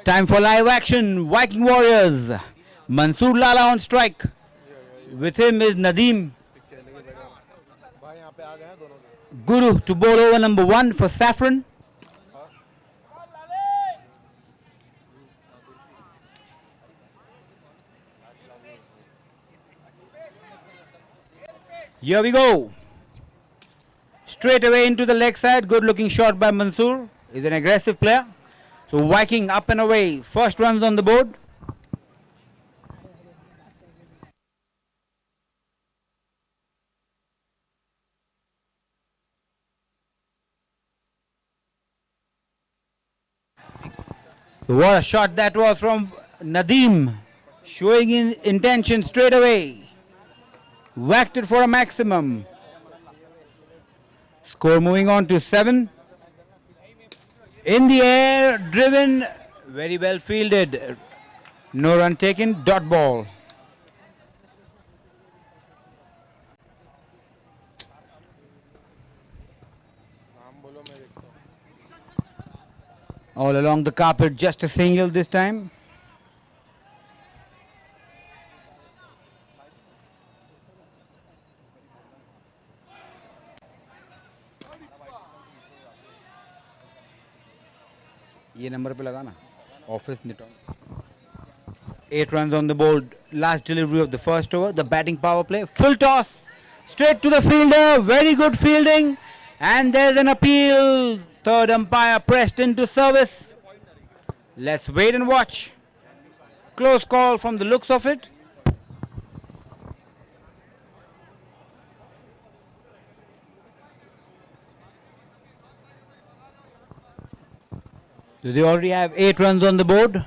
Time for live action. Viking Warriors. Mansoor Lala on strike. With him is Nadeem. Guru to bowl over number 1 for Saffron. Here we go. Straight away into the leg side. Good looking shot by Mansoor. He's an aggressive player. So Viking up and away. First runs on the board. What a shot that was from Nadeem. Showing in intention straight away. Whacked it for a maximum. Score moving on to 7. In the air, driven, very well fielded. No run taken, dot ball. All along the carpet, just a single this time. ये number पे लगाना office निटॉन 8 runs on the board. Last delivery of the first over. The batting power play. Full toss. Straight to the fielder. Very good fielding. And there's an appeal. Third umpire pressed into service. Let's wait and watch. Close call from the looks of it. So they already have 8 runs on the board.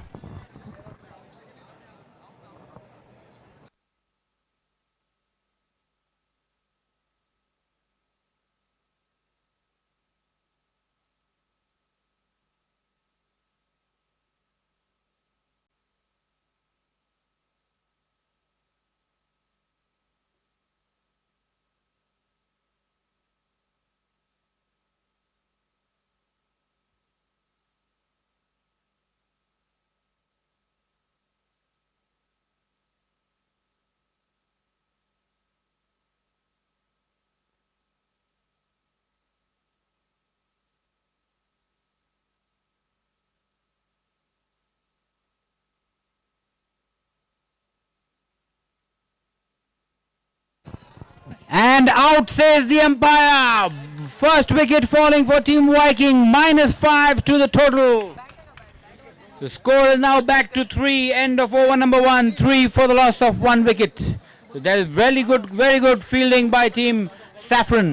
And out says the umpire. First wicket falling for Team Viking. -5 to the total. The score is now back to 3. End of over number 1. 3 for the loss of 1 wicket. So that is very good fielding by Team Saffron.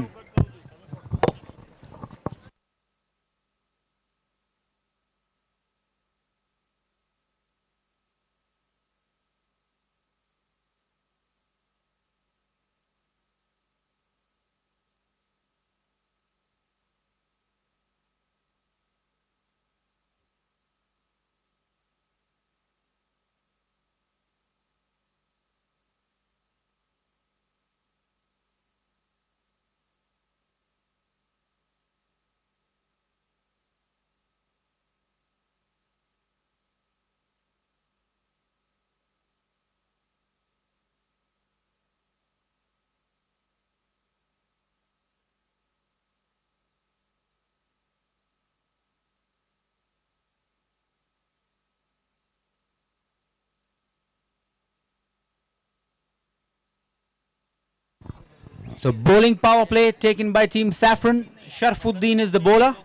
So bowling power play taken by Team Saffron. Sharfuddin is the bowler.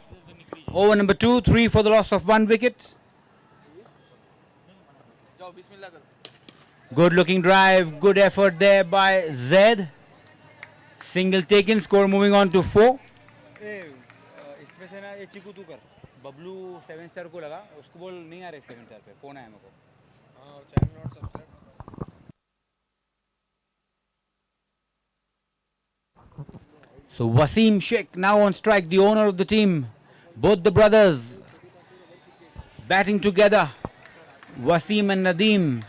Over number 2, 3 for the loss of 1 wicket. Good looking drive, good effort there by Zed. Single taken, score moving on to 4. इसमें से ना ये चिकू तू कर Bablu 7 star को लगा उसको बोल नहीं आ रहे 7 स्टार पे फोन आया मेरे को हाँ channel not subscribe. So Wasim Sheikh now on strike, the owner of the team. Both the brothers batting together. Wasim and Nadeem.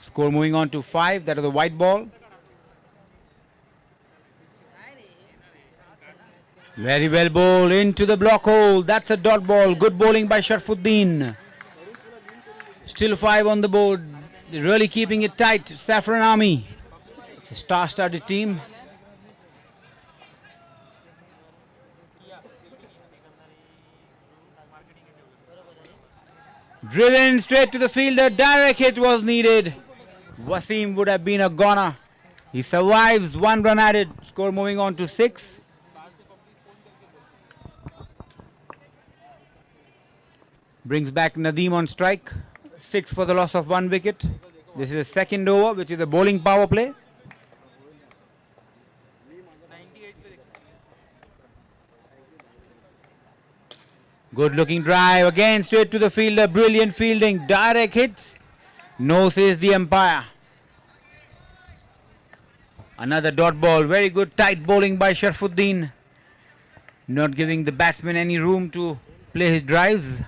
Score moving on to 5. That is a white ball. Very well bowled into the block hole. That's a dot ball. Good bowling by Sharfuddin. Still 5 on the board. Really keeping it tight. Saffron Army. It's a star-studded team. Driven straight to the fielder. Direct hit was needed. Wasim would have been a goner. He survives. 1 run added. Score moving on to 6. Brings back Nadeem on strike. 6 for the loss of 1 wicket. This is the second over, which is a bowling power play. Good looking drive. Again straight to the fielder. Brilliant fielding. Direct hits. No, says the umpire. Another dot ball. Very good tight bowling by Sharfuddin. Not giving the batsman any room to play his drives.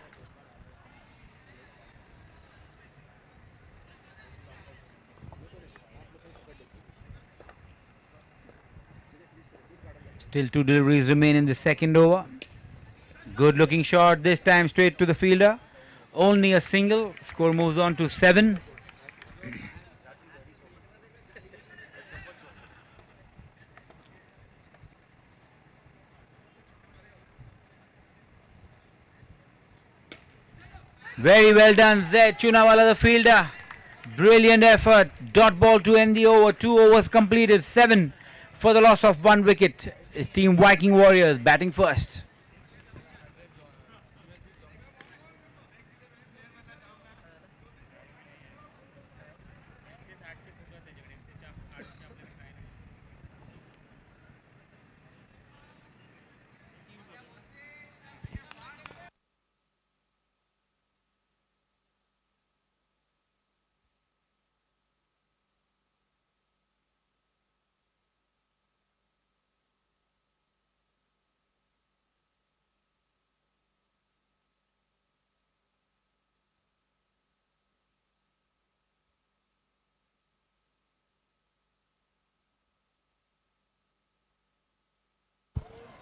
Still 2 deliveries remain in the second over. Good looking shot. This time straight to the fielder. Only a single. Score moves on to 7. Very well done, Zaid Chunawala, the fielder. Brilliant effort. Dot ball to end the over. 2 overs completed. 7 for the loss of 1 wicket. His team Viking Warriors batting first.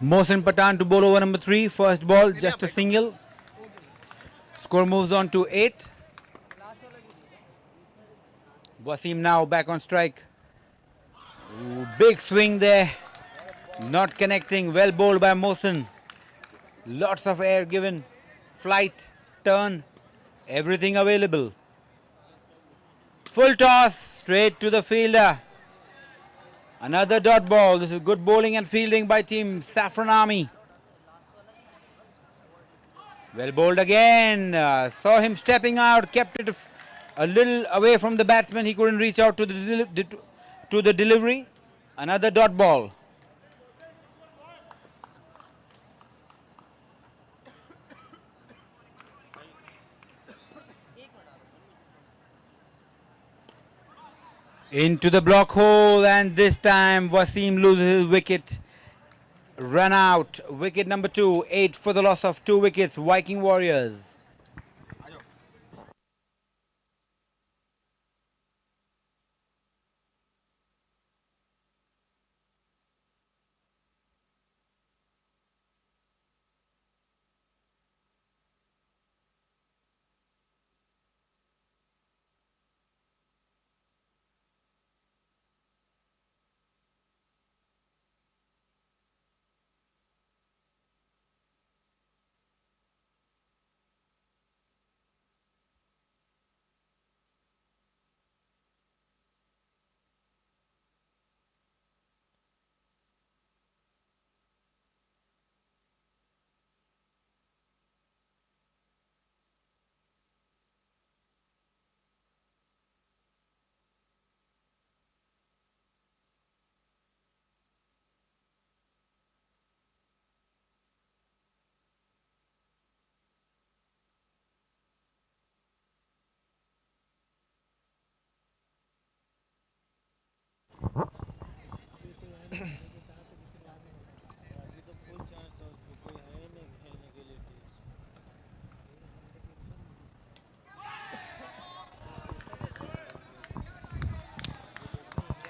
Mohsin Patan to bowl over number 3. First ball, just a single. Score moves on to 8. Wasim now back on strike. Ooh, big swing there. Not connecting. Well bowled by Mohsin. Lots of air given. Flight, turn, everything available. Full toss, straight to the fielder. Another dot ball. This is good bowling and fielding by team Saffron Army. Well bowled again. Saw him stepping out, kept it a little away from the batsman. He couldn't reach out to the delivery. Another dot ball. Into the block hole, and this time Wasim loses his wicket. Run out. Wicket number 2. 8 for the loss of 2 wickets. Viking Warriors.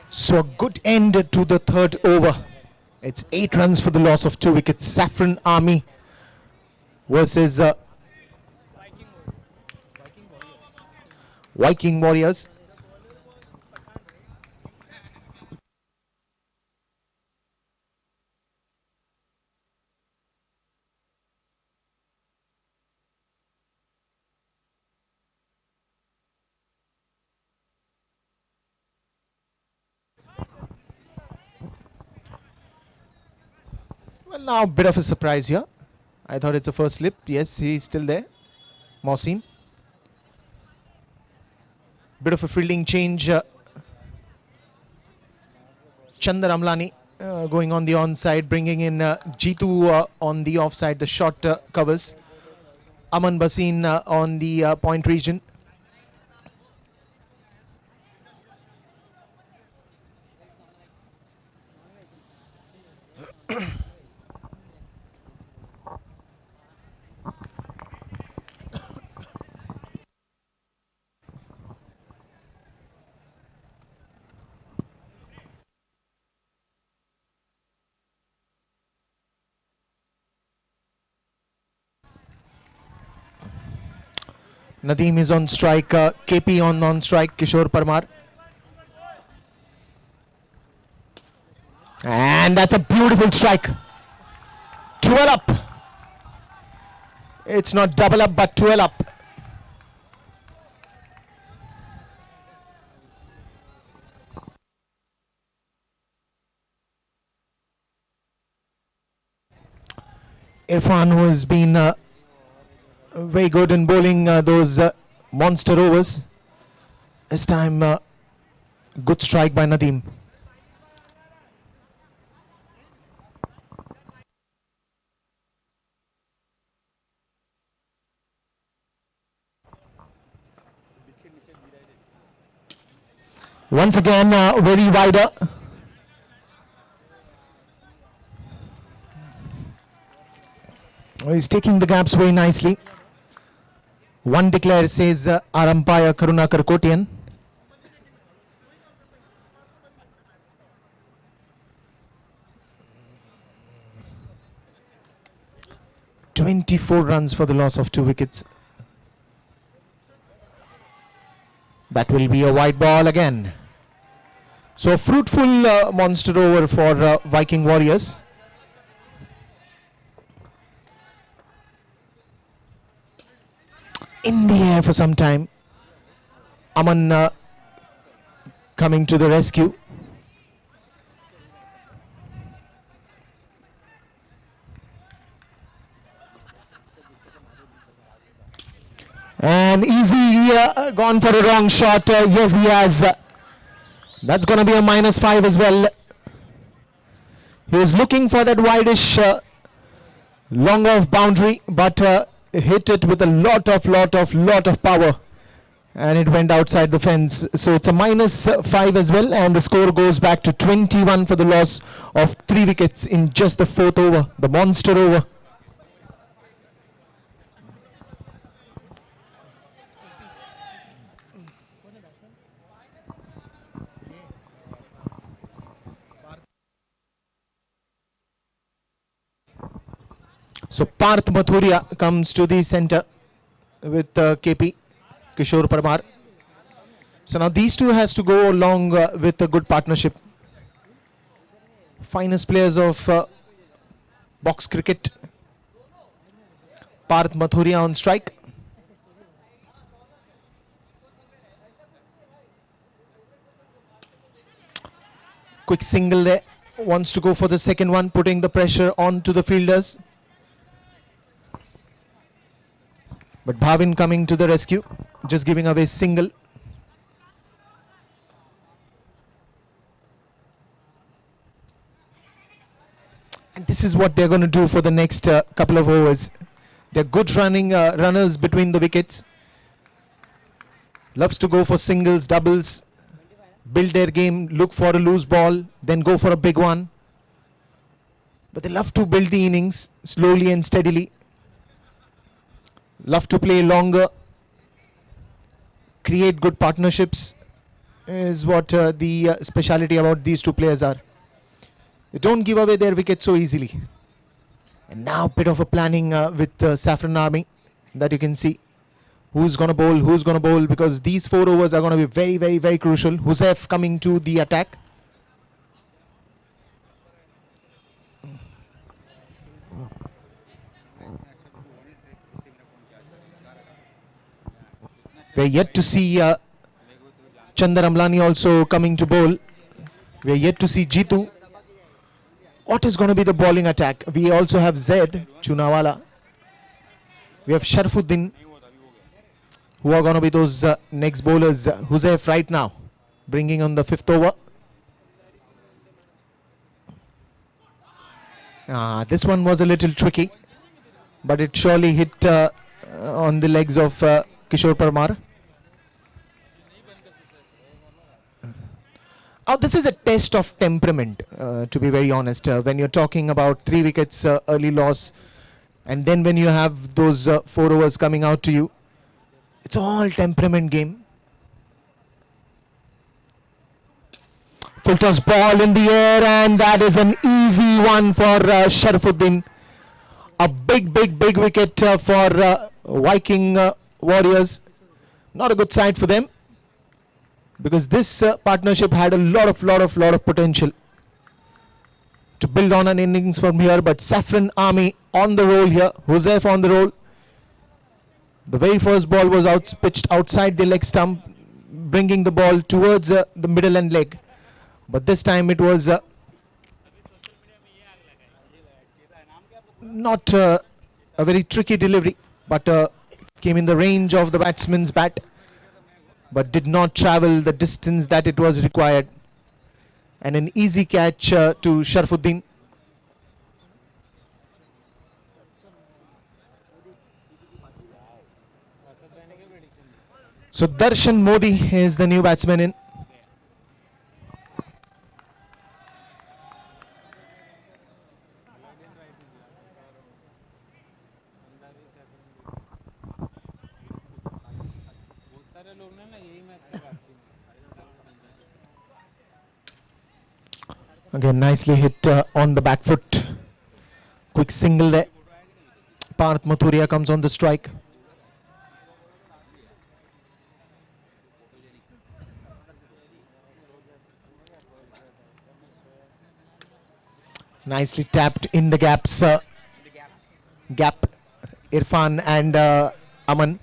So a good end to the third over. It's 8 runs for the loss of 2 wickets. Saffron Army versus Viking Warriors. Well, now a bit of a surprise here. I thought it's a first slip. Yes, he's still there. Mohsin. Bit of a fielding change. Chandar Amlani going on the onside, bringing in Jitu on the offside. The short covers. Aman Basin on the point region. Nadeem is on strike. KP on strike. Kishore Parmar. And that's a beautiful strike. 12 up. It's not double up, but 12 up. Irfan, who has been very good in bowling those monster overs. This time, good strike by Nadeem. Once again, very wider. He's taking the gaps very nicely. One declare, says our umpire Karunakar Kotian. "24 runs for the loss of 2 wickets. That will be a wide ball again. So a fruitful monster over for Viking Warriors. In the air for some time. Aman coming to the rescue. And easy gone for a wrong shot. Yes, he has. That's going to be a -5 as well. He was looking for that wideish long off boundary, but hit it with a lot of power, and it went outside the fence. So it's a -5 as well, and the score goes back to 21 for the loss of 3 wickets in just the 4th over, the monster over. So Parth Mathuria comes to the center with KP, Kishore Parmar. So now these two has to go along with a good partnership. Finest players of box cricket. Parth Mathuria on strike. Quick single there. Wants to go for the second one, putting the pressure on to the fielders. But Bhavin coming to the rescue, just giving away single. And this is what they're going to do for the next couple of overs. They're good running runners between the wickets. Loves to go for singles, doubles, build their game, look for a loose ball, then go for a big one. But they love to build the innings slowly and steadily. Love to play longer, create good partnerships is what the speciality about these two players are. They don't give away their wicket so easily. And now bit of a planning with Saffron Army that you can see. Who's going to bowl, because these 4 overs are going to be very, very, very crucial. Hussaif coming to the attack. We're yet to see Chandar Amlani also coming to bowl. We're yet to see Jitu. What is going to be the bowling attack? We also have Zaid Chunawala. We have Sharfuddin, who are going to be those next bowlers. Hussaif right now, bringing on the 5th over. This one was a little tricky, but it surely hit on the legs of Kishore Parmar. This is a test of temperament, to be very honest. When you're talking about 3 wickets early loss, and then when you have those 4 overs coming out to you, it's all temperament game. Full toss ball in the air, and that is an easy one for Sharfuddin. A big, big, big wicket for Viking Warriors. Not a good side for them, because this partnership had a lot of potential to build on an innings from here. But Saffron Army on the roll here. Hussaif on the roll. The very first ball was pitched outside the leg stump, bringing the ball towards the middle and leg. But this time it was not a very tricky delivery, but came in the range of the batsman's bat, but did not travel the distance that it was required. And an easy catch to Sharfuddin. So Darshan Modi is the new batsman in. Again, nicely hit on the back foot. Quick single there. Parth Mathuria comes on the strike. Nicely tapped in the gaps. Gap. Irfan and Aman.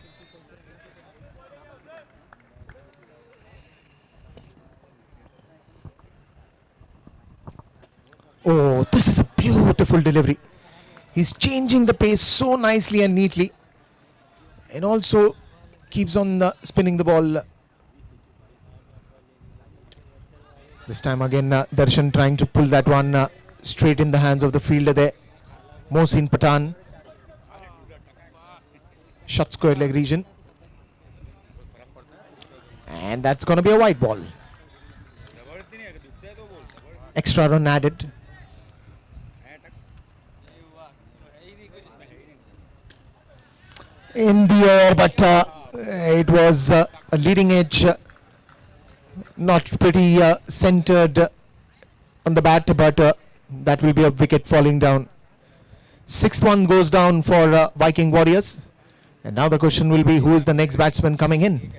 Oh, this is a beautiful delivery. He's changing the pace so nicely and neatly, and also keeps on spinning the ball. This time again, Darshan trying to pull that one straight in the hands of the fielder there, Mohsin Pathan. Shot square leg region, and that's going to be a white ball. Extra run added. In the air, but it was a leading edge, not pretty centered on the bat, but that will be a wicket falling down. 6th one goes down for Viking Warriors, and now the question will be, who is the next batsman coming in?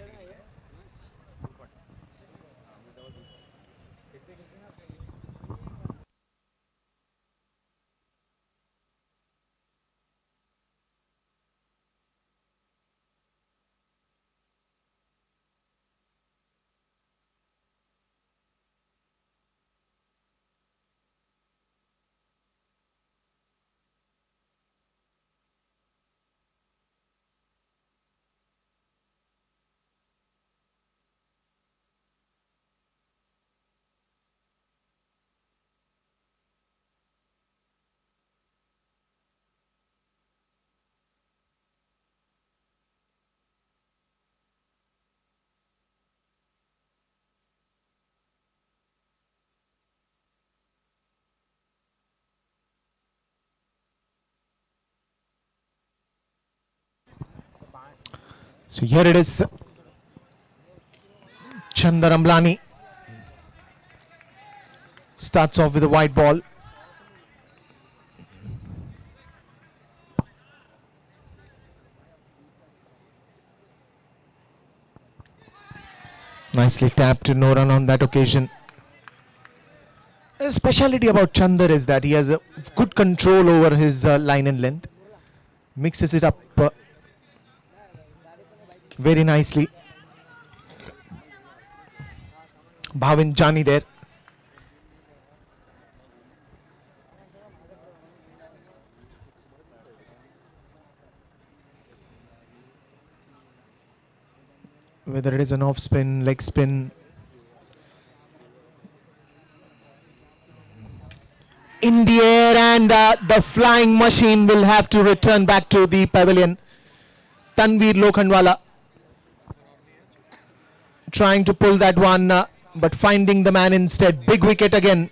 So here it is. Chandar Amlani starts off with a white ball. Nicely tapped, no run on that occasion. A speciality about Chandar is that he has a good control over his line and length. Mixes it up very nicely. Bhavin Jani there. Whether it is an off spin, leg spin. In the air, and the flying machine will have to return back to the pavilion. Tanveer Lokhandwala trying to pull that one, but finding the man instead. Big wicket again.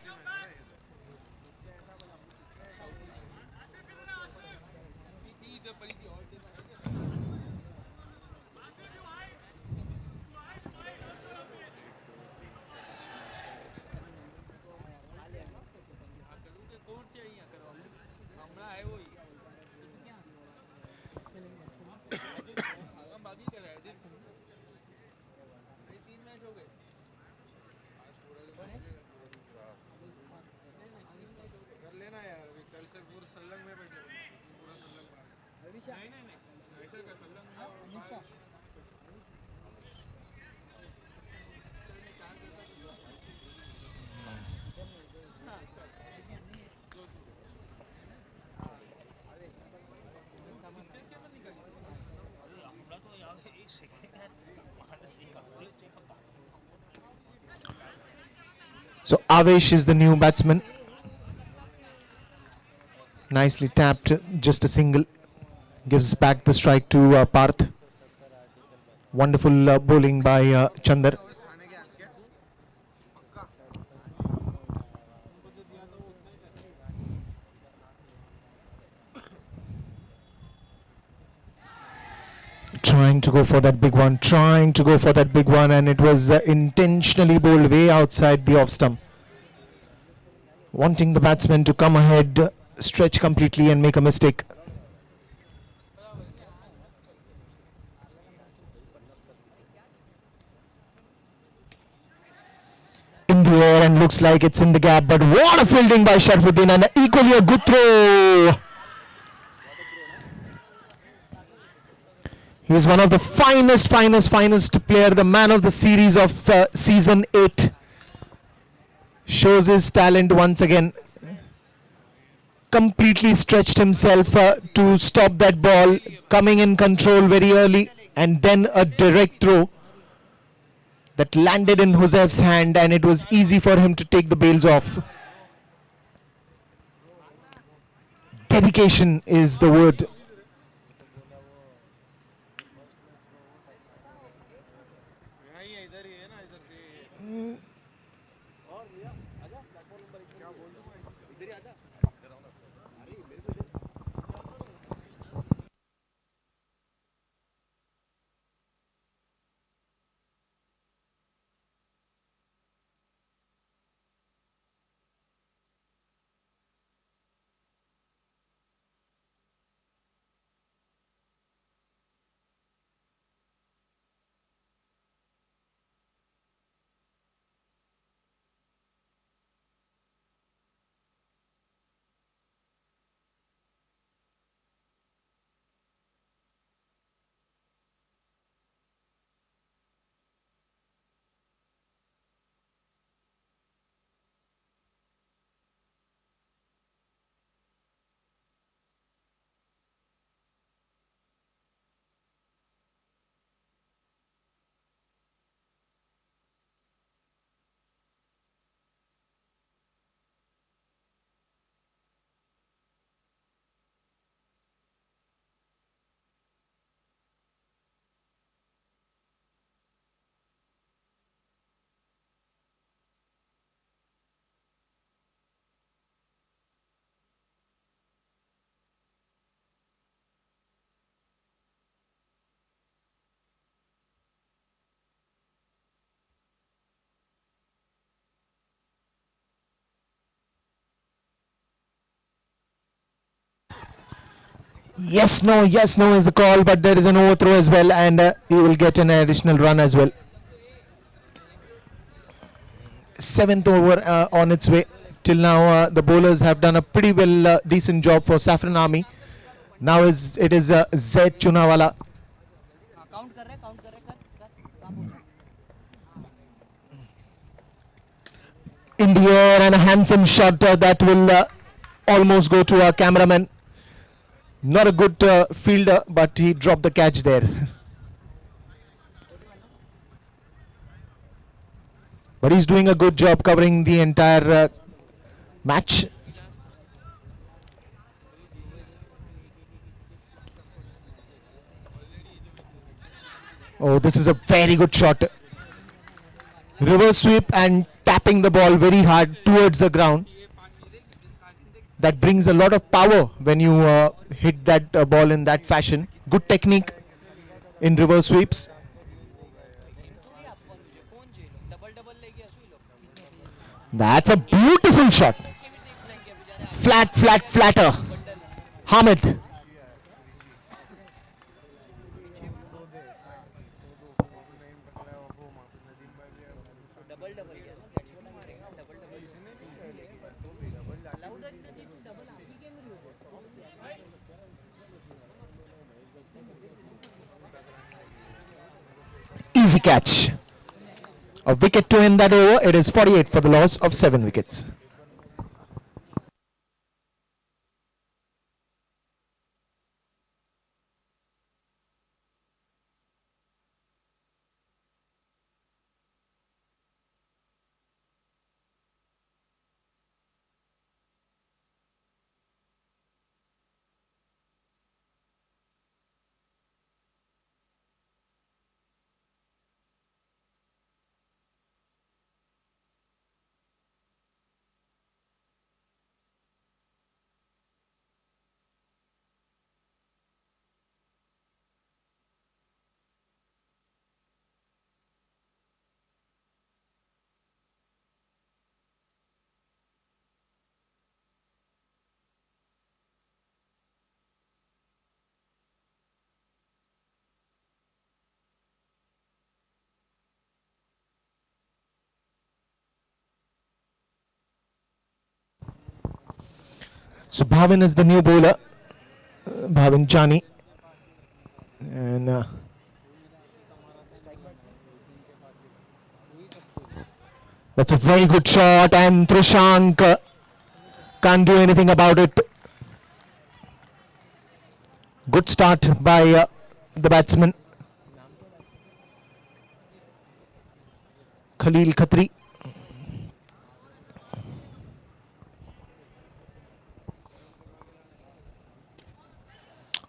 So Avesh is the new batsman. Nicely tapped, just a single. Gives back the strike to Parth. Wonderful bowling by Chandar. Trying to go for that big one, and it was intentionally bowled way outside the off stump. Wanting the batsman to come ahead, stretch completely and make a mistake. In the air, and looks like it's in the gap, but what a fielding by Sharfuddin, and equally a good throw. He is one of the finest player, the man of the series of season 8. Shows his talent once again. Completely stretched himself to stop that ball, coming in control very early, and then a direct throw that landed in Josef's hand, and it was easy for him to take the bails off. Dedication is the word. Yes, no is the call, but there is an overthrow as well, and he will get an additional run as well. 7th over on its way. Till now, the bowlers have done a pretty well, decent job for Saffron Army. Now it is Zaid Chunawala. In the air and a handsome shot that will almost go to our cameraman. Not a good fielder, but he dropped the catch there. But he's doing a good job covering the entire match. Oh, this is a very good shot. Reverse sweep and tapping the ball very hard towards the ground. That brings a lot of power when you hit that ball in that fashion. Good technique in reverse sweeps. That's a beautiful shot. Flat, flat, flatter. Hamid. Easy catch. A wicket to end that over. It is 48 for the loss of 7 wickets. So Bhavin is the new bowler. Bhavin Chani. And that's a very good shot, and Trishank can't do anything about it. Good start by the batsman. Khalil Khatri.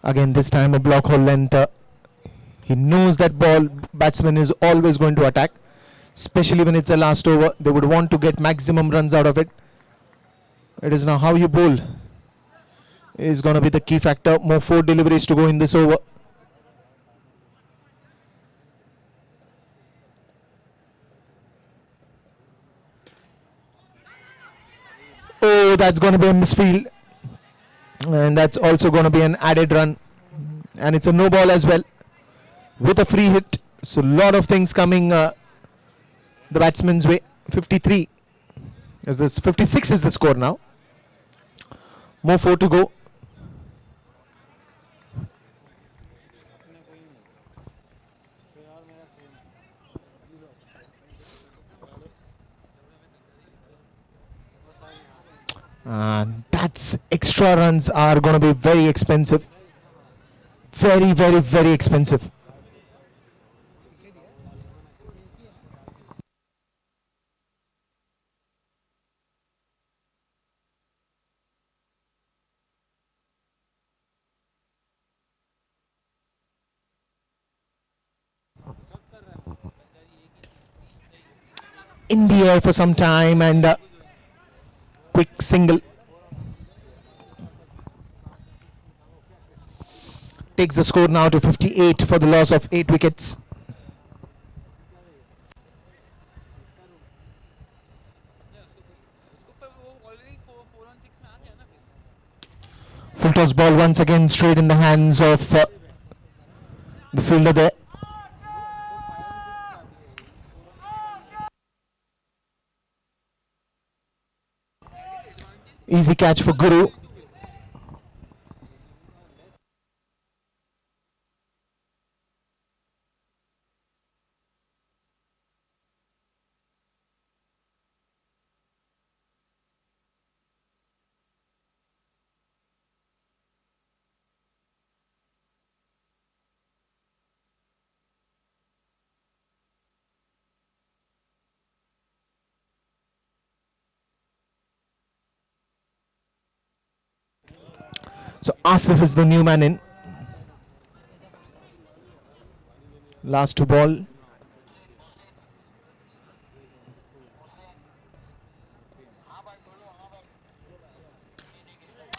Again, this time a block hole length. He knows that batsman is always going to attack, especially when it's a last over. They would want to get maximum runs out of it. It is now how you bowl is going to be the key factor. More 4 deliveries to go in this over. Oh, that's going to be a misfield. And that's also going to be an added run. And it's a no ball as well with a free hit. So a lot of things coming the batsman's way. 53 is this, 56 is the score now. More 4 to go. That's extra runs are going to be very expensive. Very, very, very expensive. In the air for some time and quick single. Takes the score now to 58 for the loss of 8 wickets. Full toss ball once again straight in the hands of the fielder there. Easy catch for Guru. So Asif is the new man in. Last two ball.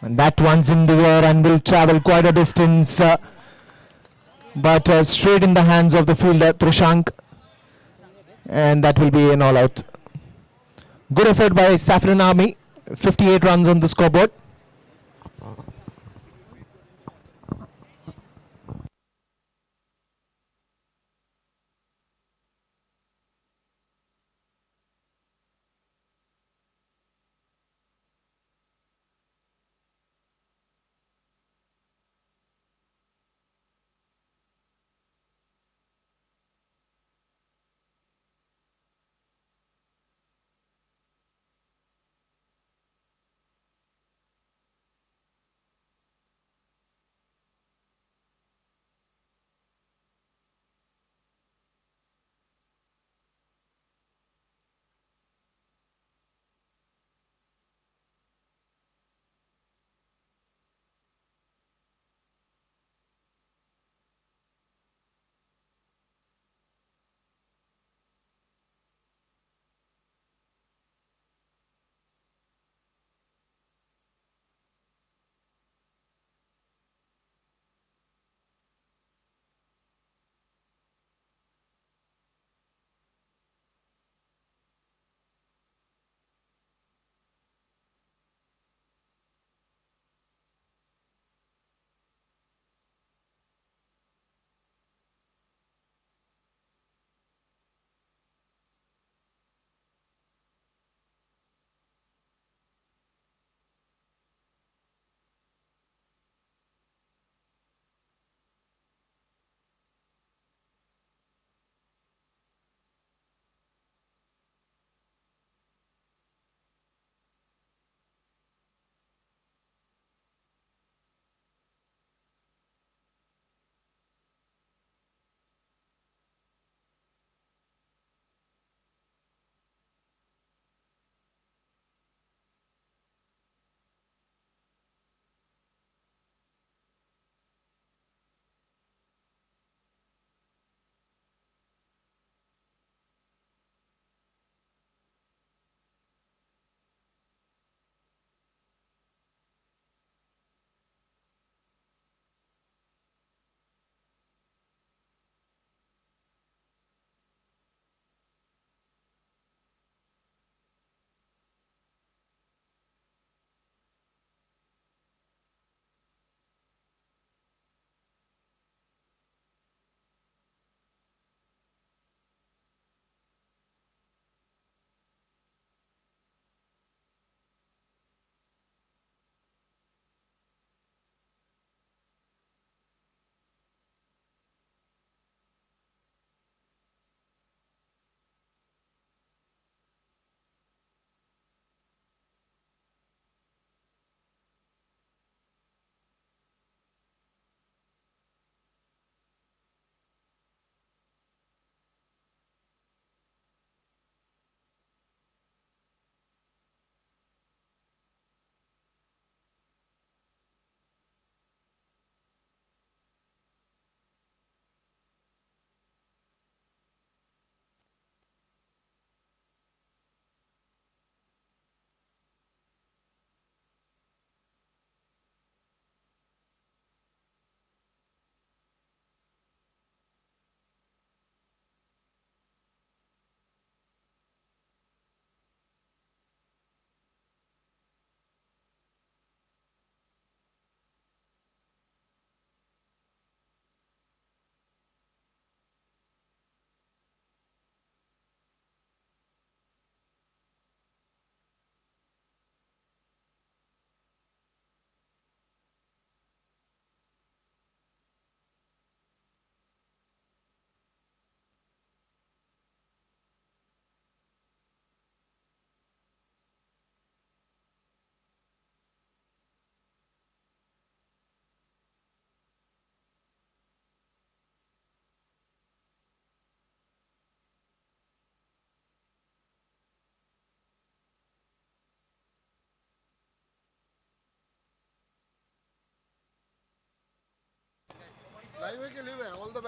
And that one's in the air and will travel quite a distance. But straight in the hands of the fielder Trishank. And that will be an all out. Good effort by Saffron Army. 58 runs on the scoreboard.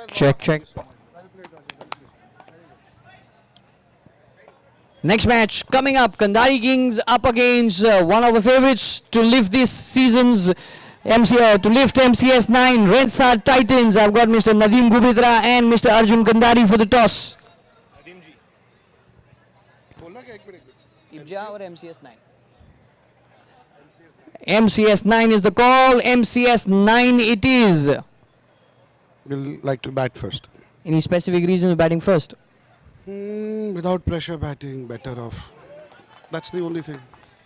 Check, check. Next match coming up, Kandari Kings up against one of the favorites to lift this season's to lift MCS9, Red Star Titans. I've got Mr. Nadeem Gubitra and Mr. Arjun Kandari for the toss. Ibja or MCS9? MCS9 is the call. MCS9 it is. We'll like to bat first. Any specific reasons batting first? Without pressure batting, better off. That's the only thing.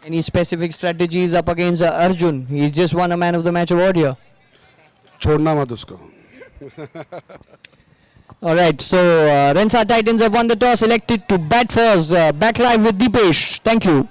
Any specific strategies up against Arjun? He's just won a man of the match award here. Chhodna mat usko. Alright, so Rensar Titans have won the toss, elected to bat first. Back live with Deepesh. Thank you.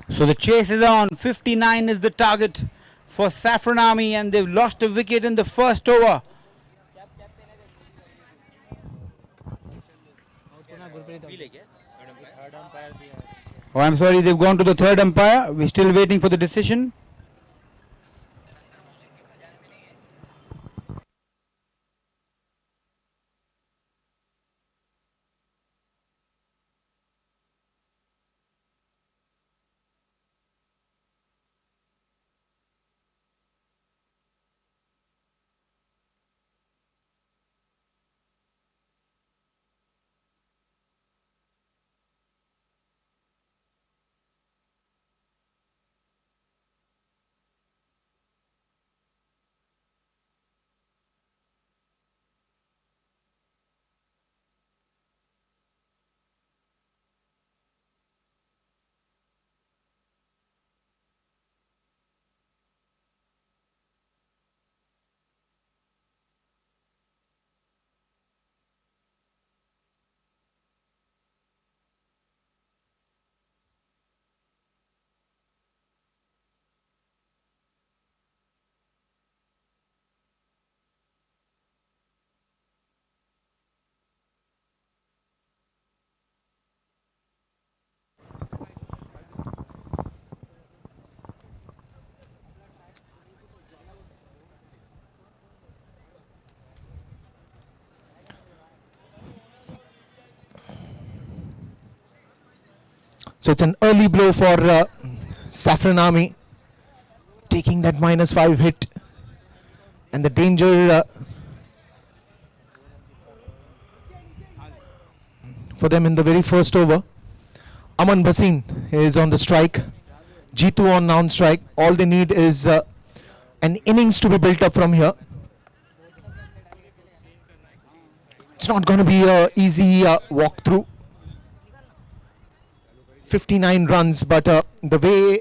So the chase is on. 59 is the target for Saffron Army, and they've lost a wicket in the first over. Oh, I'm sorry, they've gone to the third umpire. We're still waiting for the decision. So it's an early blow for Saffron Army, taking that -5 hit, and the danger for them in the very first over. Aman Bhasin is on the strike, Jitu on non-strike. All they need is an innings to be built up from here. It's not going to be an easy walkthrough. 59 runs, but the way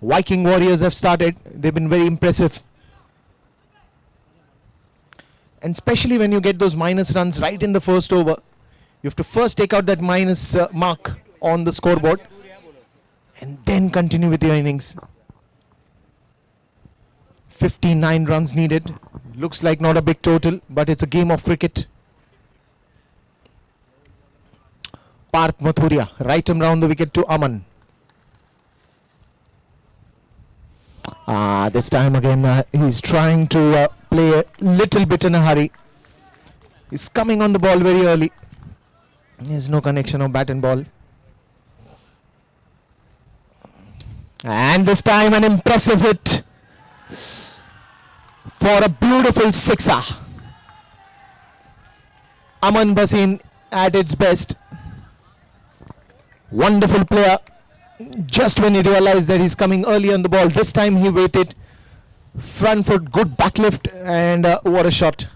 Viking Warriors have started, they've been very impressive. And especially when you get those minus runs right in the first over, you have to first take out that minus mark on the scoreboard and then continue with your innings. 59 runs needed. Looks like not a big total, but it's a game of cricket. Parth Mathuria, right him round the wicket to Aman. This time again he's trying to play a little bit in a hurry. He's coming on the ball very early. There's no connection of bat and ball. And this time an impressive hit for a beautiful sixer. Aman Bhasin at its best. Wonderful player. Just when he realized that he's coming early on the ball, this time he waited. Front foot, good backlift, and what a shot.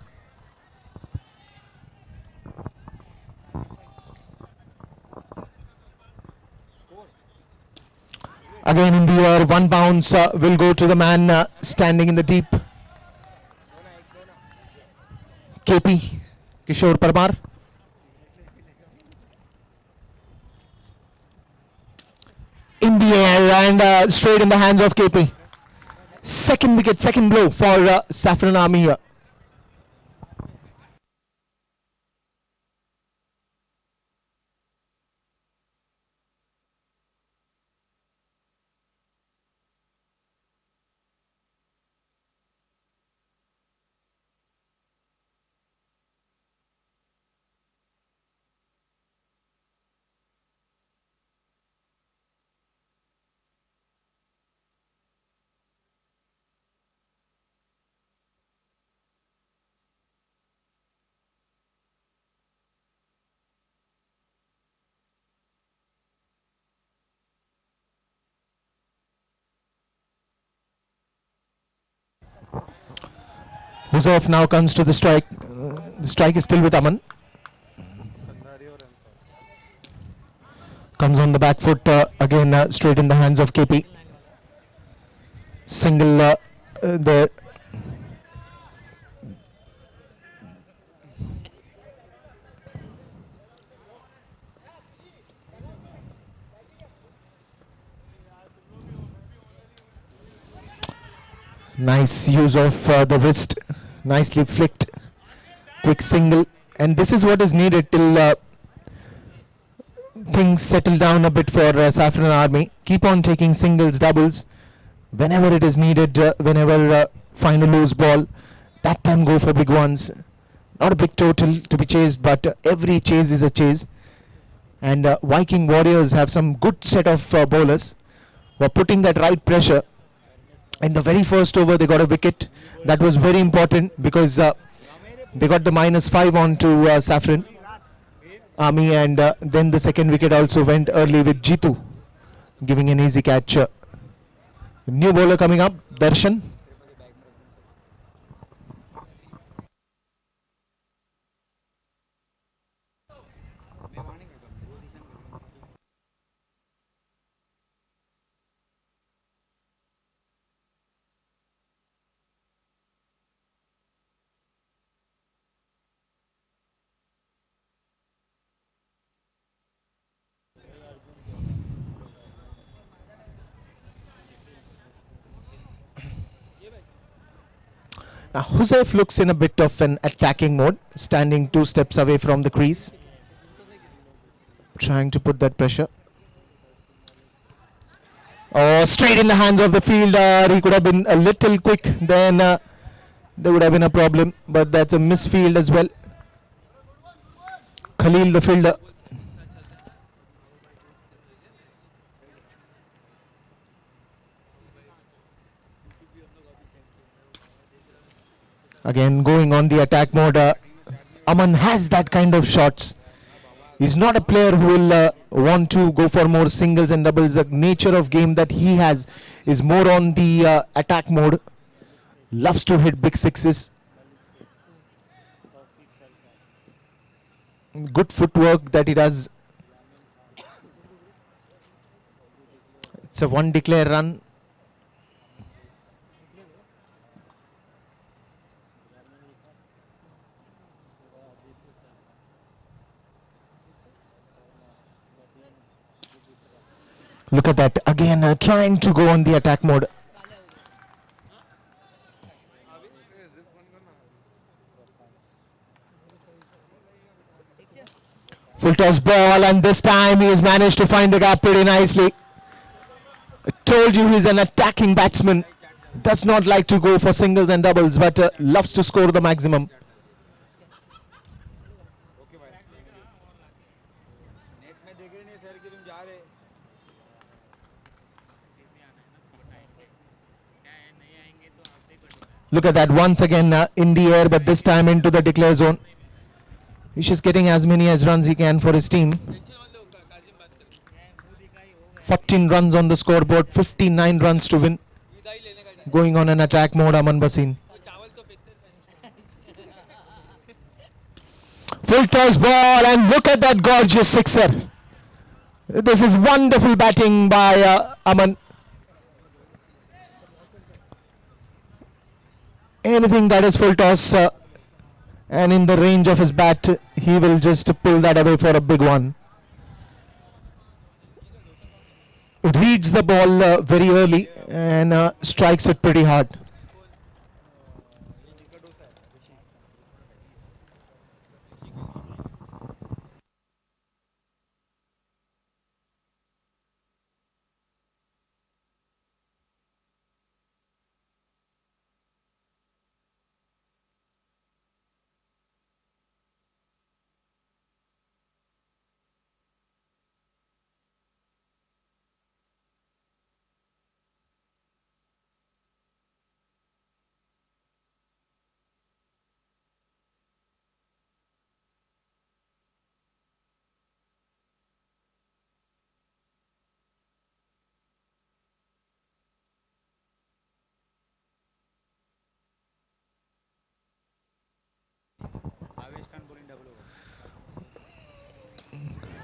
Again in the air, 1 bounce will go to the man standing in the deep. KP, Kishore Parmar. In the air and straight in the hands of KP. Second wicket, second blow for Saffron Army here. Hussaif now comes to the strike. The strike is still with Aman. Comes on the back foot again, straight in the hands of KP. Single there. Nice use of the wrist, nicely flicked, quick single, and this is what is needed till things settle down a bit for Saffron Army. Keep on taking singles, doubles, whenever it is needed, whenever find a loose ball, that time go for big ones. Not a big total to be chased, but every chase is a chase. And Viking Warriors have some good set of bowlers who are putting that right pressure. In the very first over, they got a wicket. That was very important because they got the -5 on to Saffron Army, and then the second wicket also went early with Jitu giving an easy catch. New bowler coming up, Darshan. Now Hussaif looks in a bit of an attacking mode, standing 2 steps away from the crease, trying to put that pressure. Oh, straight in the hands of the fielder. He could have been a little quick, then there would have been a problem, but that's a misfield as well. Khalil, the fielder. Again, going on the attack mode. Aman has that kind of shots. He's not a player who will want to go for more singles and doubles. The nature of game that he has is more on the attack mode. Loves to hit big sixes. Good footwork that he does. It's a 1 declare run. Look at that, again trying to go on the attack mode. Full toss ball, and this time he has managed to find the gap pretty nicely. I told you he's an attacking batsman. Does not like to go for singles and doubles, but loves to score the maximum. Look at that, once again in the air, but this time into the declare zone. He's just getting as many as runs he can for his team. 14 runs on the scoreboard, 59 runs to win. Going on an attack mode, Aman Basin. Full toss ball, and look at that gorgeous sixer. This is wonderful batting by Aman. Anything that is full toss and in the range of his bat, he will just pull that away for a big one. Reads the ball very early and strikes it pretty hard.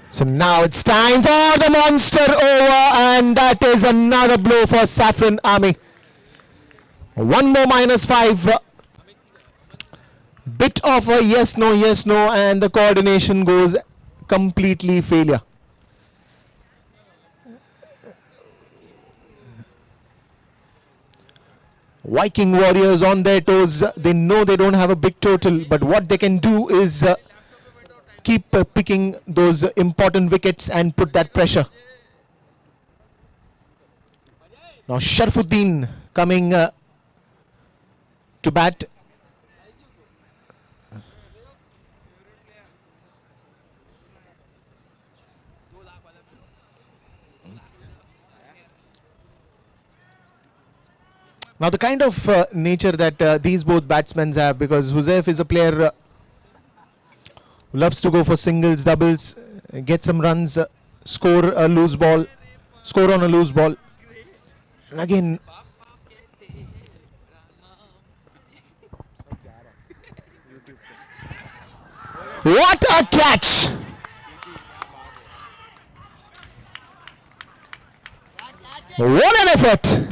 So now it's time for the monster over, and that is another blow for Saffron Army. One more -5. Bit of a yes, no, and the coordination goes completely failure. Viking Warriors on their toes. They know they don't have a big total, but what they can do is keep picking those important wickets and put that pressure. Now Sharfuddin coming to bat. Now the kind of nature that these both batsmen have, because Huzaifa is a player who loves to go for singles, doubles, get some runs, score on a loose ball. And again, what a catch! What an effort!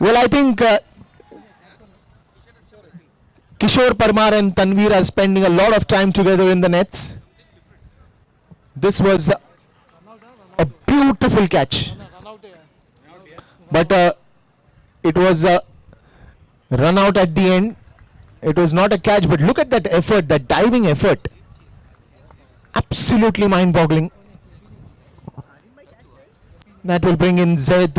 Well, I think Kishore Parmar and Tanveer are spending a lot of time together in the nets. This was a beautiful catch, but it was a run out at the end. It was not a catch, but look at that effort, that diving effort. Absolutely mind-boggling. That will bring in Zaid.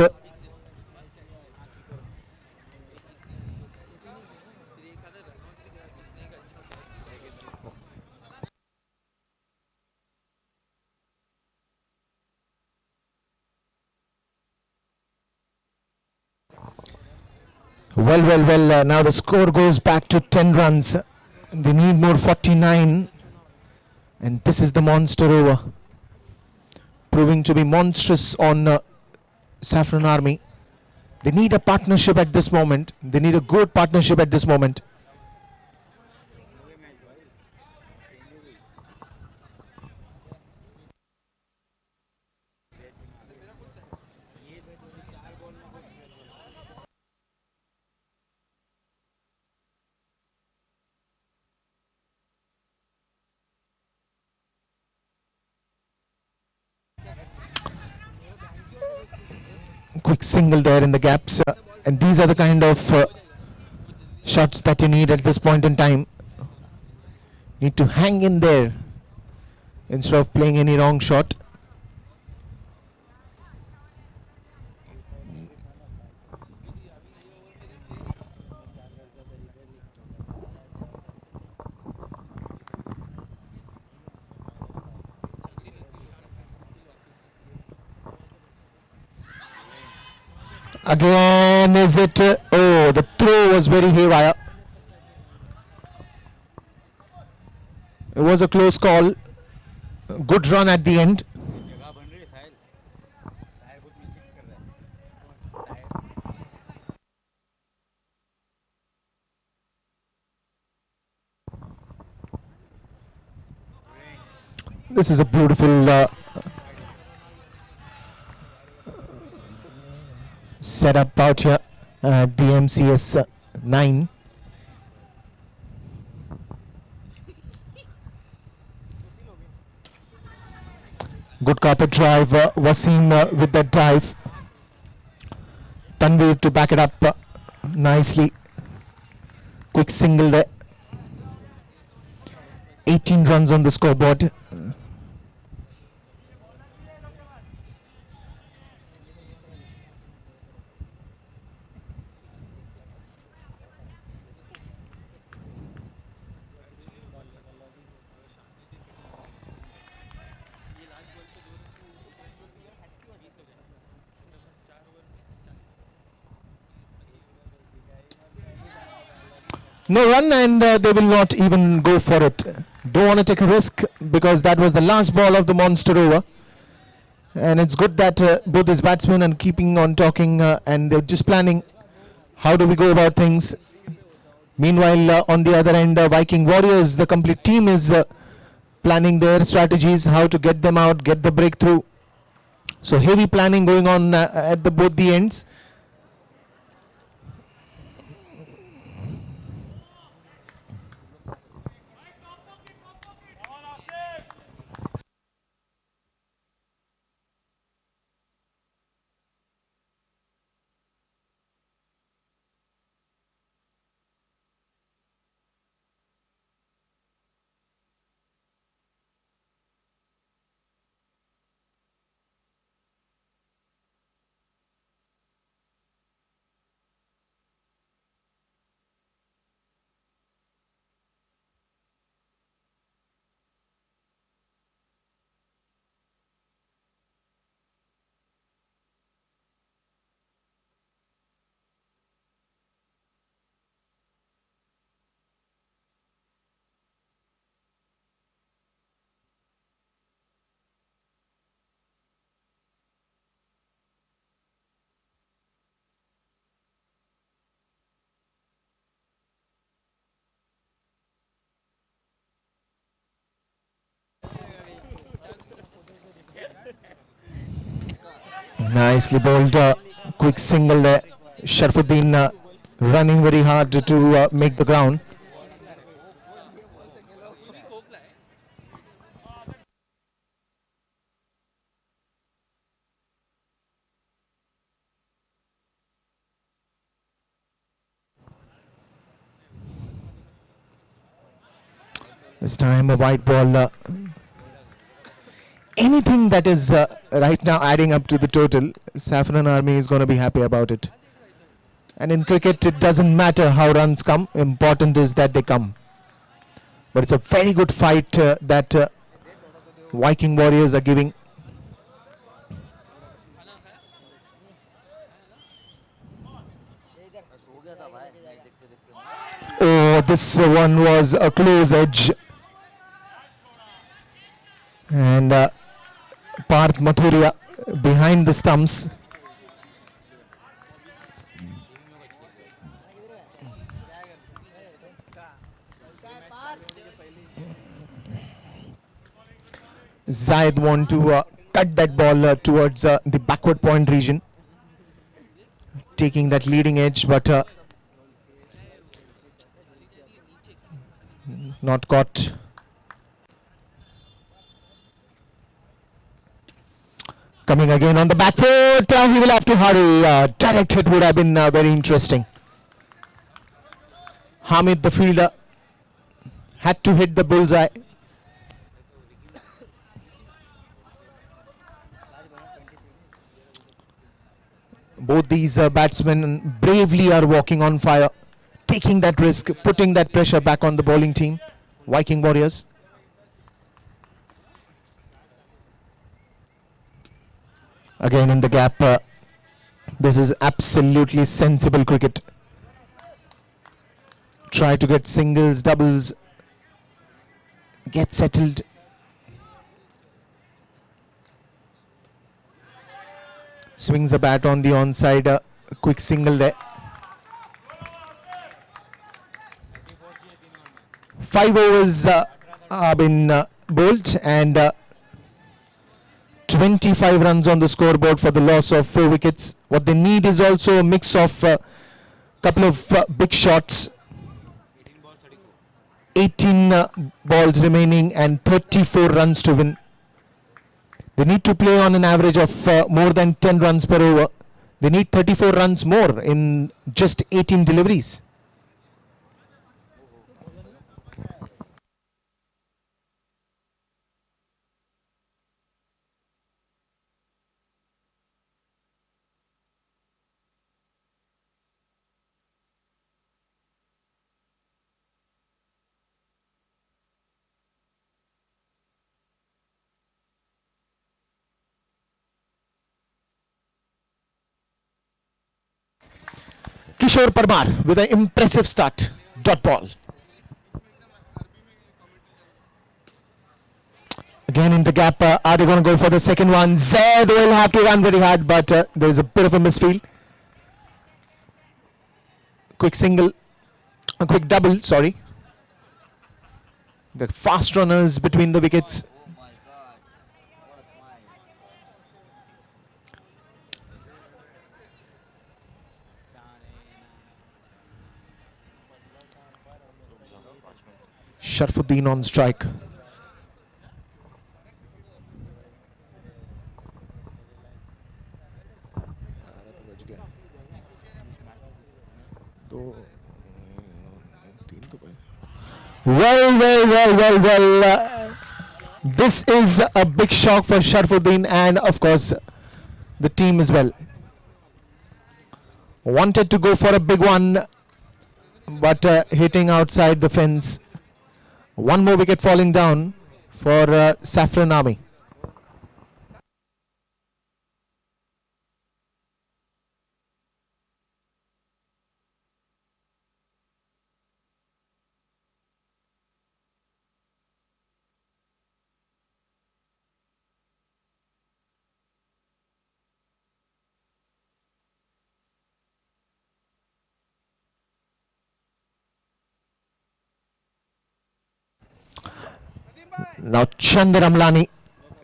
Well, now the score goes back to 10 runs. They need more 49. And this is the monster over. Proving to be monstrous on Saffron Army. They need a partnership at this moment. They need a good partnership at this moment. Quick single there in the gaps, and these are the kind of shots that you need at this point in time. Need to hang in there instead of playing any wrong shot. Again, is it? Oh, the throw was very haywire. It was a close call. Good run at the end. This is a beautiful setup out here at the MCS9. Good carpet drive, Wasim with that dive. Tanveer to back it up nicely. Quick single there. 18 runs on the scoreboard. No run, and they will not even go for it. Don't want to take a risk because that was the last ball of the monster over. And it's good that both these batsmen are keeping on talking and they're just planning how do we go about things. Meanwhile, on the other end, Viking Warriors, the complete team is planning their strategies, how to get them out, get the breakthrough. So heavy planning going on at both the ends. Nicely bowled, quick single there. Sharfuddin running very hard to make the ground. This time a white ball. Anything that is right now adding up to the total, Saffron Army is going to be happy about it. And in cricket, it doesn't matter how runs come. Important is that they come. But it's a very good fight that Viking Warriors are giving. Oh, this one was a close edge. And Parth Mathuria behind the stumps. Zayed want to cut that ball towards the backward point region, taking that leading edge, but not caught. Coming again on the back foot, he will have to hurry. Direct hit would have been very interesting. Hamid, the fielder, had to hit the bullseye. Both these batsmen bravely are walking on fire, taking that risk, putting that pressure back on the bowling team, Viking Warriors. Again in the gap, This is absolutely sensible cricket. Try to get singles, doubles, get settled. Swings the bat on the onside, quick single there. 5 overs have been bowled and 25 runs on the scoreboard for the loss of 4 wickets. What they need is also a mix of couple of big shots. 18 balls remaining and 34 runs to win. They need to play on an average of more than 10 runs per over. They need 34 runs more in just 18 deliveries. Kishore Parmar with an impressive start. Dot ball. Again in the gap, are they going to go for the second one? Zaid will have to run very hard, but there is a bit of a misfield. Quick single, a quick double, sorry. The fast runners between the wickets. Sharfuddin on strike. Well. This is a big shock for Sharfuddin and of course the team as well. Wanted to go for a big one, but hitting outside the fence. One more wicket falling down for Saffron Army. Now Chandra Amlani,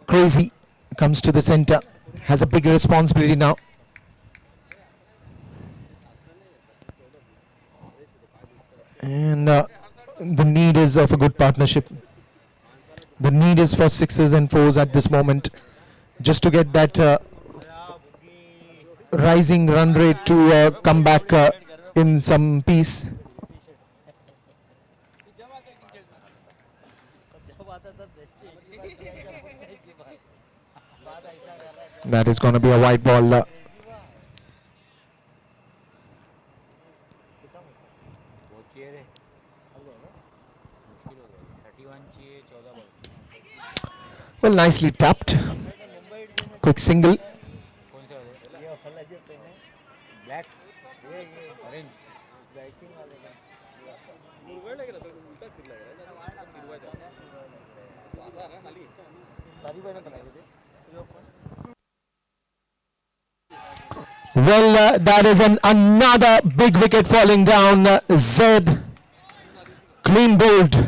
crazy, comes to the center, has a big responsibility now. And the need is of a good partnership. The need is for sixes and fours at this moment, just to get that rising run rate to come back in some peace. That is going to be a white ball. Well, nicely tapped. Quick single. Well, that is another big wicket falling down. Zed, clean bowled.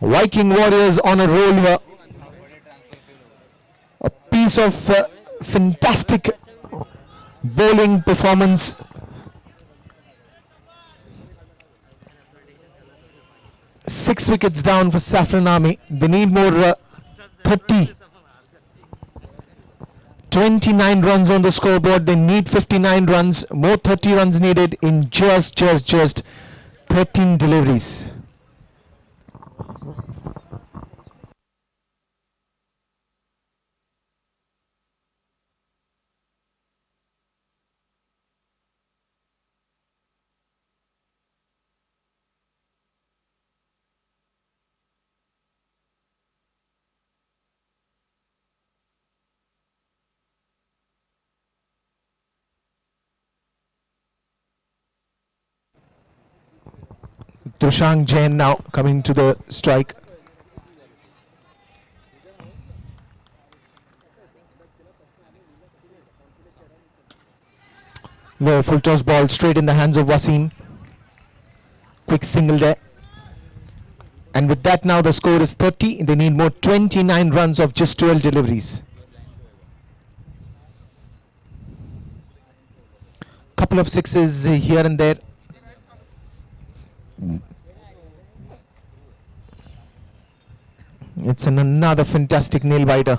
Viking Warriors on a roll here. A piece of fantastic bowling performance. Six wickets down for Saffron Army. They need more 30. 29 runs on the scoreboard. They need 59 runs. More 30 runs needed in just 13 deliveries. Trushank Jain now coming to the strike. Low full toss ball straight in the hands of Wasim. Quick single there. And with that now the score is 30. They need more 29 runs of just 12 deliveries. Couple of sixes here and there. It's another fantastic nail biter.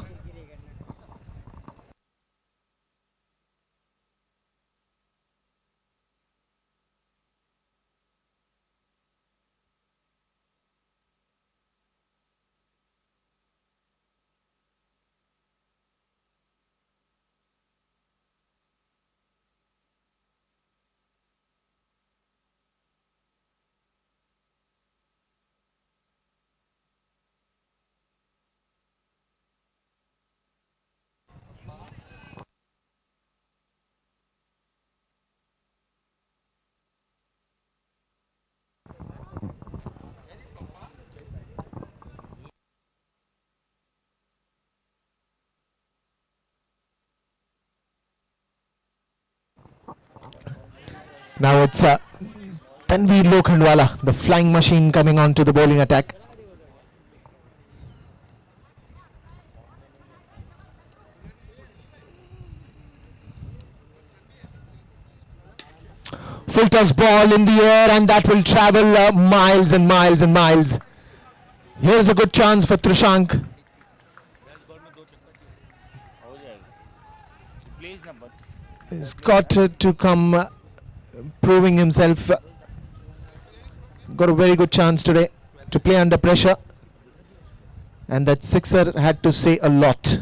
Now it's Tanveer Lokhandwala, the flying machine, coming on to the bowling attack. Full toss ball in the air, and that will travel miles and miles and miles. Here's a good chance for Trushank. He's got to come proving himself. Got a very good chance today to play under pressure. And that sixer had to say a lot.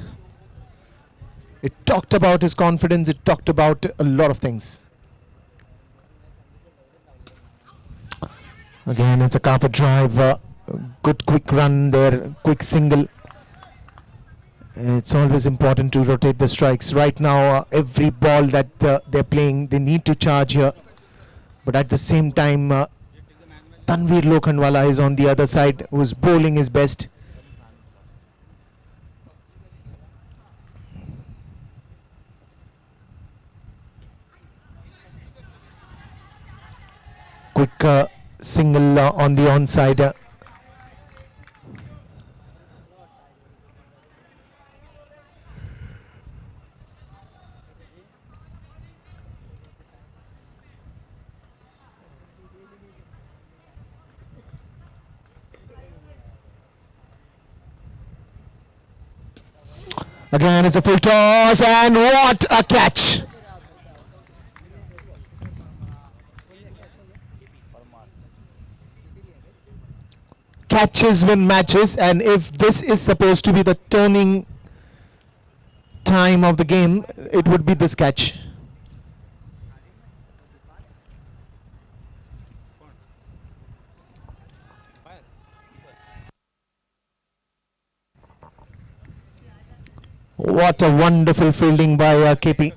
It talked about his confidence. It talked about a lot of things. Again, it's a carpet drive. Good quick run there. Quick single. It's always important to rotate the strikes. Right now, every ball that they're playing, they need to charge here. But at the same time, Tanveer Lokhandwala is on the other side, who's bowling his best. Quick single on the onside. Again, it's a full toss, and what a catch! Catches win matches, and if this is supposed to be the turning time of the game, it would be this catch. What a wonderful fielding by KP.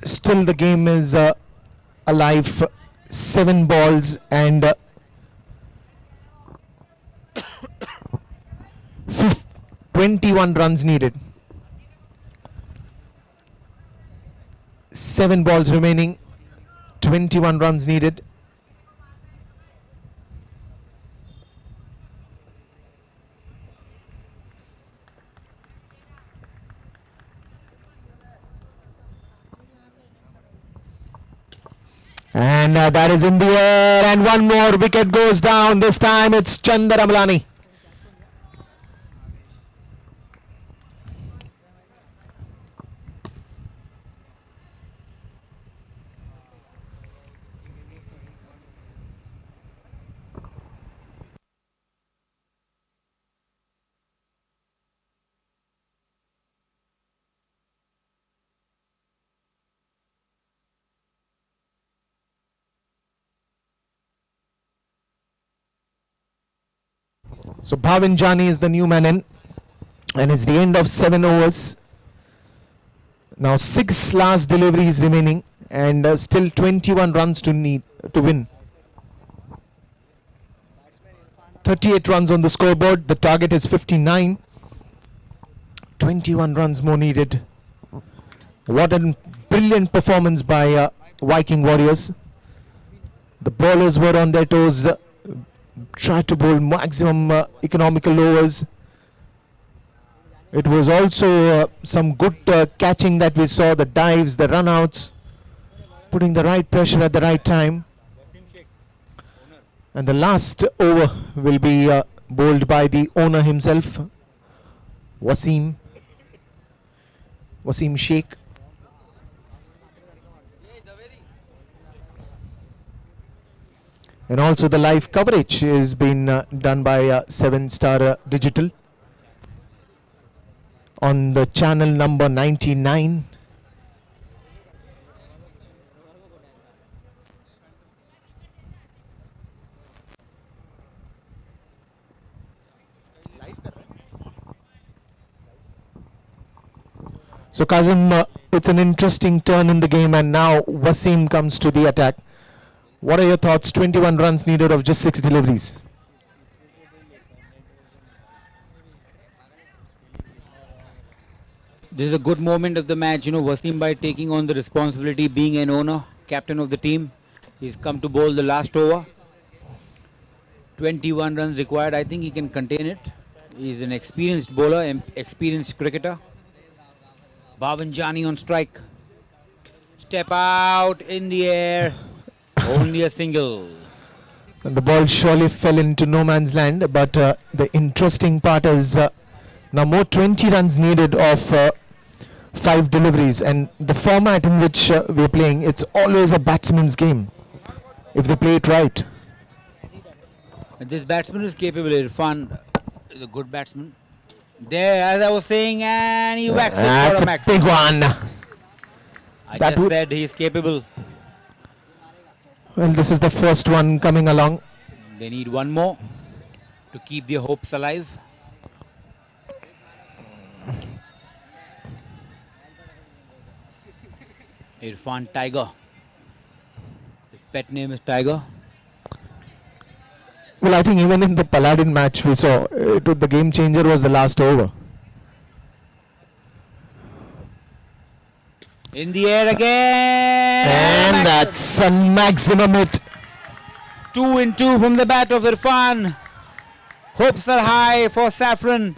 Still the game is alive. 7 balls and 21 runs needed. 7 balls remaining, 21 runs needed. And that is in the air, and one more wicket goes down. This time it's Chandar Amlani. So Bhavin Jani is the new man in, and it's the end of 7 overs. Now 6 last deliveries remaining, and still 21 runs to win. 38 runs on the scoreboard. The target is 59. 21 runs more needed. What a brilliant performance by Viking Warriors. The bowlers were on their toes, tried to bowl maximum economical overs. It was also some good catching that we saw, the dives, the run-outs, putting the right pressure at the right time. And the last over will be bowled by the owner himself, Wasim Sheikh. And also the live coverage has been done by 7-Star Digital on the channel number 99. So Kazim, it's an interesting turn in the game, and now Wasim comes to the attack. What are your thoughts? 21 runs needed of just 6 deliveries. This is a good moment of the match. Wasim, by taking on the responsibility, being an owner, captain of the team, he's come to bowl the last over. 21 runs required. I think he can contain it. He's an experienced bowler, experienced cricketer. Bhavin Jani on strike. Step out in the air. Only a single. And the ball surely fell into no man's land, but the interesting part is now more 20 runs needed of 5 deliveries, and the format in which we're playing, it's always a batsman's game if they play it right. And this batsman is capable. Irfan is a good batsman. There, as I was saying, and he whacks it That's for a a max. big one. I That just said he is capable. Well, this is the first one coming along. They need one more to keep their hopes alive. Irfan Tiger. His pet name is Tiger. Well, I think even in the Paladin match we saw, the game changer was the last over. In the air again. And that's a maximum hit. 2 in 2 from the bat of Irfan. Hopes are high for Saffron.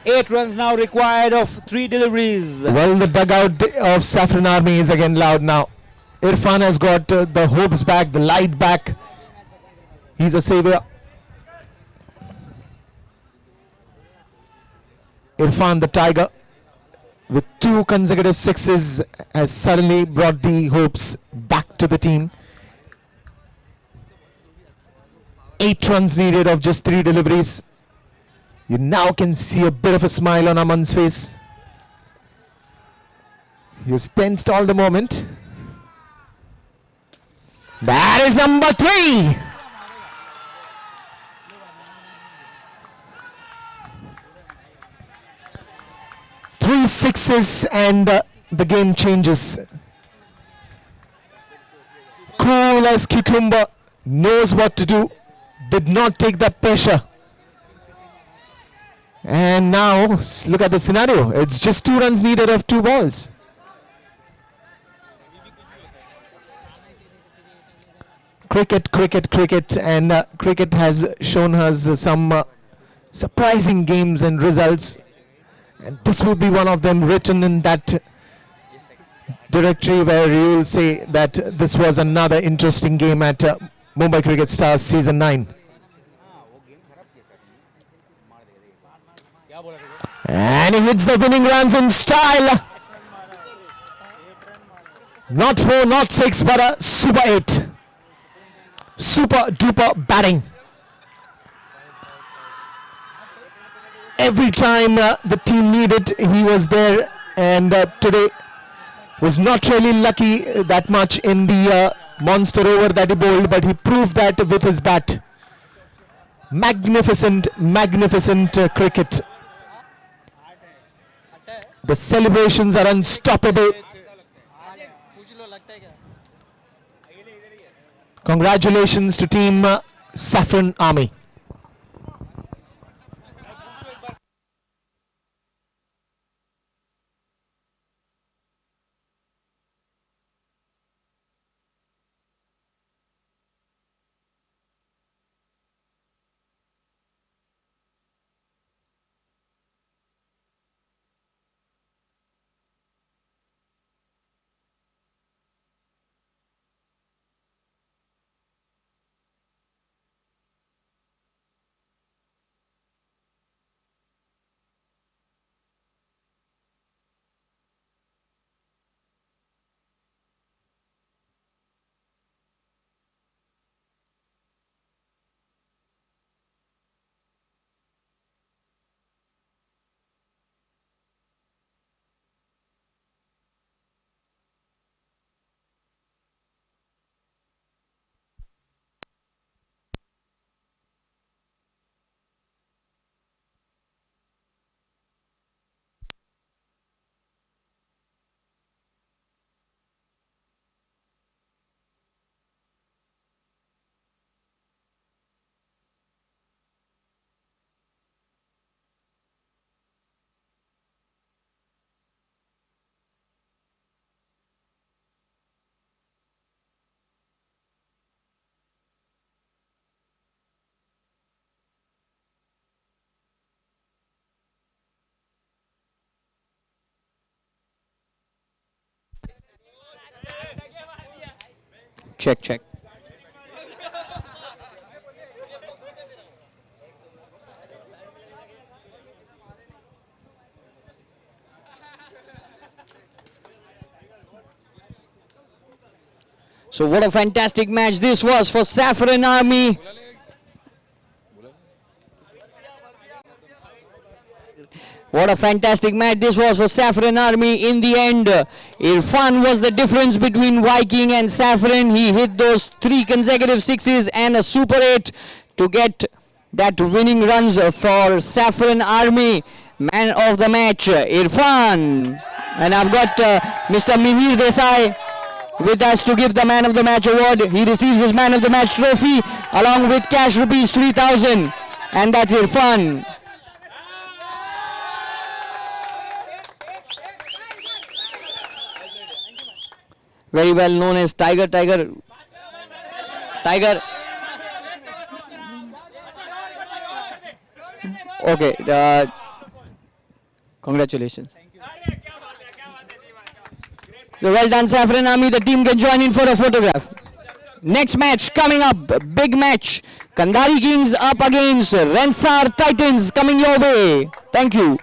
8 runs now required of 3 deliveries. Well, the dugout of Saffron Army is again loud now. Irfan has got the hopes back, the light back. He's a savior. Irfan the Tiger, with 2 consecutive sixes, has suddenly brought the hopes back to the team. 8 runs needed of just 3 deliveries. You now can see a bit of a smile on Aman's face. He was tensed all the moment. That is number 3. Three sixes and the game changes. Cool as cucumber, knows what to do, did not take that pressure. And now look at the scenario. It's just 2 runs needed of 2 balls. Cricket, and cricket has shown us some surprising games and results. And this will be one of them, written in that directory where you will say that this was another interesting game at Mumbai Cricket Stars Season 9. And he hits the winning runs in style. Not 4, not 6, but a super 8. Super duper batting. Every time the team needed, he was there, and today was not really lucky that much in the monster over that he bowled, but he proved that with his bat. Magnificent, magnificent cricket. The celebrations are unstoppable. Congratulations to Team Saffron Army. Check, check. So what a fantastic match this was for Saffron Army. What a fantastic match this was for Saffron Army. In the end, Irfan was the difference between Viking and Saffron. He hit those 3 consecutive sixes and a super 8 to get that winning runs for Saffron Army. Man of the match, Irfan. And I've got Mr. Mihir Desai with us to give the Man of the Match award. He receives his Man of the Match trophy along with cash rupees 3,000. And that's Irfan. Very well known as Tiger. Okay, congratulations. So well done, Saffron Army. The team can join in for a photograph. Next match coming up, big match. Kandari Kings up against Rensar Titans coming your way. Thank you.